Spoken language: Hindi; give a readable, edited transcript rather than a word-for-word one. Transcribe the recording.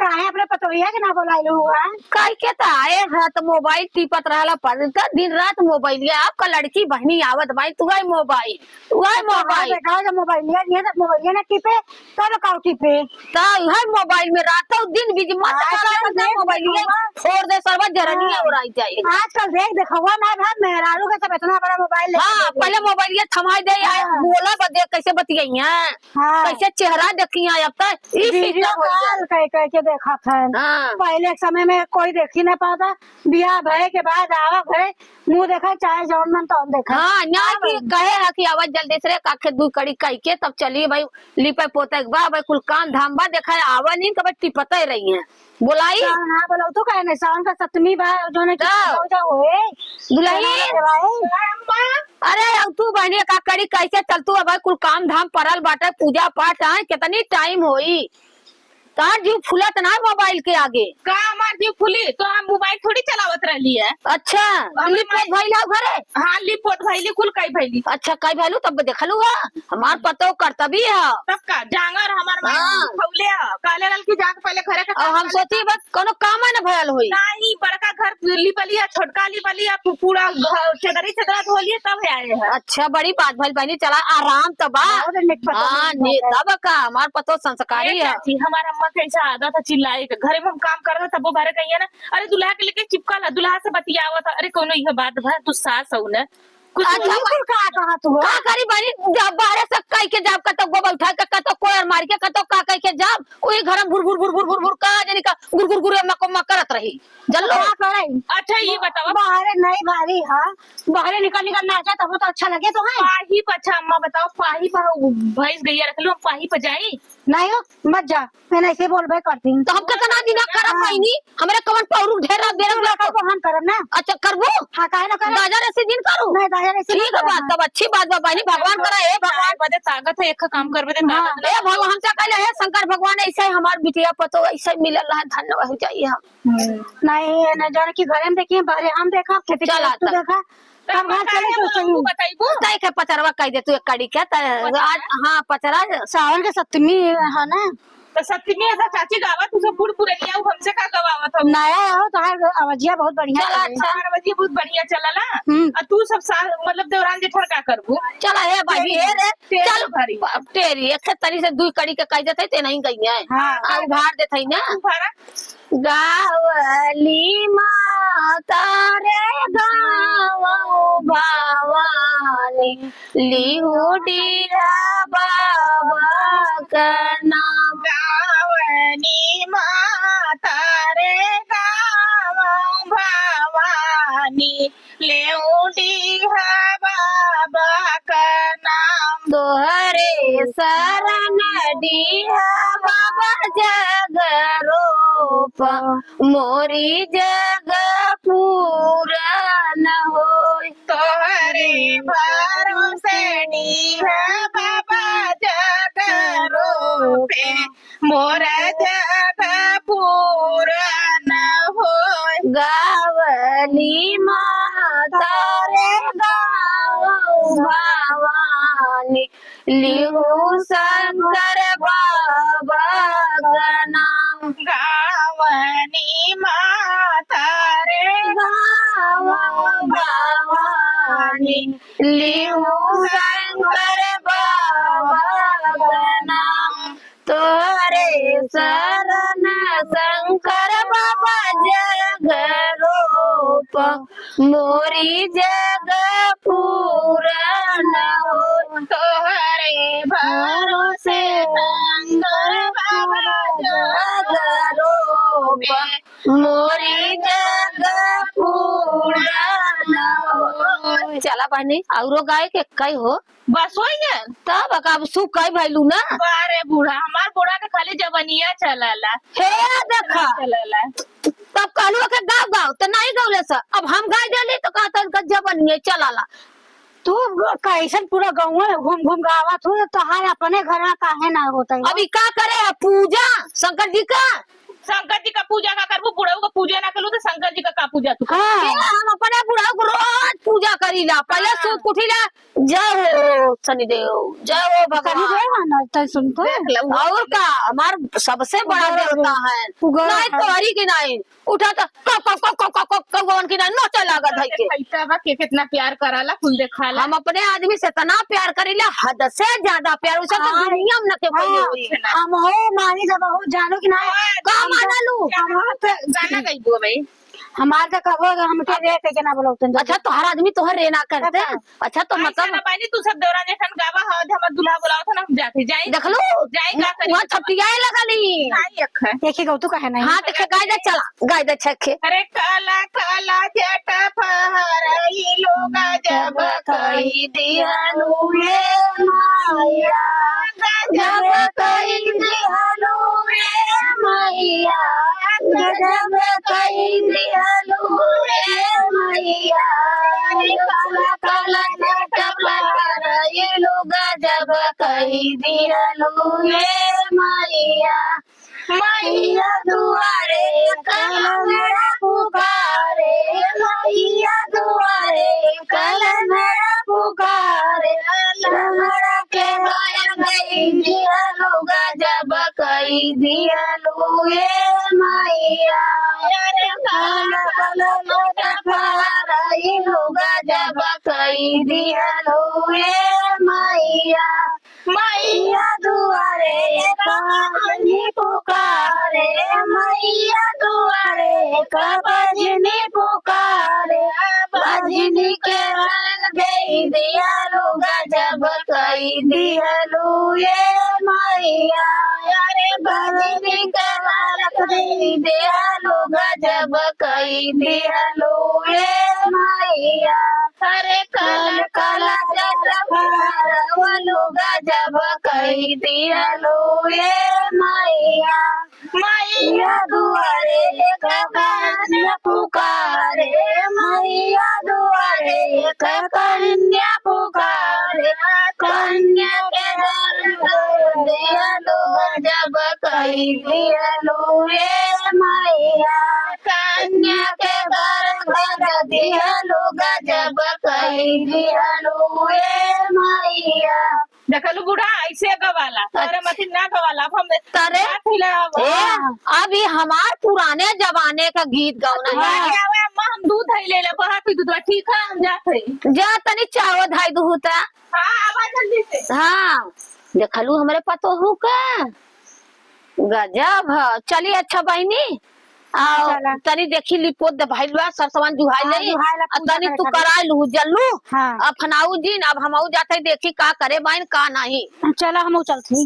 काहे अपने पतोहिया के ना बोलाइलू हुआ? कह के तो आए है तो मोबाइल टिपत रहला पर दिन रात मोबाइल आपका लड़की बहनी आवत भाई तू मोबाइल देखा जब मोबाइलिया नहीं है तब मोबाइलिया ना टिपे तब काउ टिपे तो है मोबाइल में रातों दिन बिजी मत करा मोबाइल छोड़ दे सर्व जरनिया उड़ाई जाए। आजकल देखा ना भाई मेहरारू के सब इतना बड़ा मोबाइल हाँ पहले मोबाइल थमा दे बोला बदे कैसे बतियाई कैसे चेहरा देखिए अब तक वीडियो कॉल कह के देखा था। पहले के समय में कोई देख ही नहीं पाता, बियाह भय के बाद आवा भय मुंह देखा चाहे जौन मन तो देखा। हाँ न्याय कहे है कि आवाज जल्दी से काखे दू कड़ी कह के तब चलिए भाई लिपे पोते बा भाई कुल काम धाम बा देखा आवा नहीं कब टिपते रही है बोलाई हाँ बोला तू कहे सावन का सप्तमी बा जो ने अरे अब तू बहनी का कड़ी कैसे चल तू भाई कुल काम धाम परल बाटे पूजा पाठ है कितनी टाइम होई तार जीव फुलत ना मोबाइल के आगे का हमार जीव फुली तो हम मोबाइल थोड़ी चलावत रहली है। अच्छा लिपोट भइला घरे हाँ लिपोट भइली कुल कई भइली। अच्छा कई भइलू तब देखलू है हमार पतो कर्तव्य है तब का जांगर हमार मां खौले है काले लाल की जांग पहले घरे का हम सोची बस कोनो काम न भयल होई नहीं बड़का घर लिपली है छोटका लिपली है पूरा चदरी चदरा धोलिए तब आए है। अच्छा बड़ी बात भइल बहनी चला आराम तब हां तब का हमार पतो संस्कारी है हमारा कैसा आदत है चिल्लाए के घरे में हम काम कर रहे तब वो बारे कहिए ना अरे दुल्हा के लेके चिपका ला दुल्हा से बतियावा था अरे कोनो यह बात भा तू सास हो ना कुछ का करी बनी जब बाहर से कह के जाब का तो गोबर उठा के का तो कोयर मार के का तो का कह के जाब ओही घर में भुर का जानी का गुर मको करत रही जल्लो अच्छा ये बताओ बाहर नहीं भारी हां बाहर निकल नाचा तब तो अच्छा लगे तो है पाही पछा अम्मा बताओ पाही पर भैंस गैया रख लो पाही पर जाई नहीं हो मत जा मैंने ऐसे बोलबे करती तो हम कितना दिन करब नहीं हमरे कवन पौरू ढेरा बेरम को हम करब ना। अच्छा करबो हां काहे ना करब बाजार ऐसे दिन करू नहीं बाजार ऐसे ठीक है बात तब अच्छी बात बा बहनी भगवान करे हे भगवान बदे ताकत है एक काम करबे दे ताकत ए भगवान से कहले हे शंकर भगवान ऐसे हमार बिटिया पतो ऐसे मिलल रहा धन्यवाद हो जाइए हम नहीं न जाने की घरे में देखिए बाहर हम देखा खेती चला तू देखा तब घर चले तो सही बताइबो तय के पचरवा कह दे तू एक कड़ी के आज हां पचरा सावन के सप्तमी है ना तो सप्तमी ऐसा चाची गावत तुझे बुढ़ पुरनिया हमसे का गवावत हो नया हो तो हर आवाजिया बहुत बढ़िया चला अच्छा आवाजिया बहुत बढ़िया चला ना तू सब मतलब देवरान जेठर का करबू चला हे भाई हे रे चल भरी तेरी एक तरी से दुई कड़ी के कह देते ते नहीं गई है हां उघाड़ देते ना भारा गावली माता रे गावो भवानी लिहुडिया बाबा का नाम गावनी माता रे गावो भवानी लिहुडिया बाबा का नाम तोहरे शरण दिया बाबा जग रूप मोरी जग पूरन होय तोहरे भरोसे बाबा जग रूपे मोर जग पूरन होय गावली माता रे गावो भवानी लिहु शंकर बाबा का नाम गावनी माता रे गावो भवानी लिहु शंकर बाबा का नाम तोरे शरण शंकर बाबा जग रूप मोरी जग पूरन हो तोहरे भरोसे शंकर बाबा जग रूप मोरी जग पूरन हो। चला बहनी औरो गाय के कई हो बस हो गया तब अब सु कई भइलू ना अरे बूढ़ा हमार बूढ़ा के खाली जवनिया चलला हे देखा चलला तब कहलू के गाँव गाँव तो नहीं गौले से अब हम गाय देली तो कहता जबन चलाला तू कैसन पूरा गाँव में घूम घूम गावा तू तो हर अपने घर में काहे ना होता है अभी क्या करे है पूजा शंकर जी का शंकर जी का पूजा का करबू बुढ़ऊ का पूजा ना करू तो शंकर जी का पूजा तू कर। हाँ हम अपने बुढ़ा को रोज पूजा करीला पहले हाँ। सूत उठीला जय हो शनिदेव जय हो कहीं भगवान गए ना तो सुनते देख लो और का हमार सबसे बड़ा उगर- देवता है उगर नहीं है। तोहरी की नहीं उठा तो कौन की नहीं नोचा लागत है के खैता बा के कितना प्यार कराला कुल देखाला। हम अपने आदमी से इतना प्यार करीला हद से ज्यादा प्यार उसे तो हाँ। दुनिया में न के पहले हाँ, हुई हम हो मानी जब हो जानो कि ना का माना लू गाना गई बुआ भाई। हमार तो कहो हमके रे के ना बोलते अच्छा तोहर आदमी तोहर रेना करते अच्छा तो मतलब मतलब बानी तू सब दौरा जखन गावा हो हमर दूल्हा बुलाओ था ना हम जाते जाई देख लो जाएगा करी वहाँ छपटियाए लगली नहीं अख देखिए तू कहे नहीं हाँ देखे गाय दे चला गाय दे छखे अरे काला काला जट फहराई लोग जब कही दियानु ये माया जब कही दियानु ये माया जब कही दियानु ये माया काला काला जट फहराई लोग जब कही दियानु ये माया मैया दुआरे कलंगड़ा पुकारे मैया दुआरे कलंगड़ा पुकारे लंगड़ा के गाया गई दिया लोग जब कई दिया लो ये मैया अरे काला कलंगड़ा फहराई लोग जब कई दिया लो ये मैया मैया दुआरे कबजनी पुकारे मैया दुआरे कबजनी पुकारे बजनी के रंग गई दिया लोग जब कई दिया लो ये मैया अरे बजनी के रंग गई दिया लोग जब कई दिया लो ये मैया अरे कल कल जब लोग जब कही दिया लो ये मैया मैया दुआरे कन्या पुकारे मैया दुआरे कन्या पुकारे कन्या के घर दिया लो जब कही दिया लो ये मैया कन्या के घर दिया लो जब कही दिया लो ये मैया देखलू बूढ़ा ऐसे गवाला अरे मत ना गवाला अब हम तरे अभी हमार पुराने जमाने का गीत गौना है अम्मा हम दूध है ले ले बहा पी दूध ठीक है हम जाते जा तनी चावल धाई दूता हां आवाज जल्दी से हाँ देखलू हमारे पतो हूँ का गजब है चलिए अच्छा बहनी चला। तनी देखी लिपोत दे भाईलवा सब सामान जुहाई हाँ, ले जुहाई ला पूजा तनी करे तू खातिर। करा लू जल्लू हाँ अब फनाऊ जी अब हम जाते देखी का करे बहन का नहीं चलो हम चलते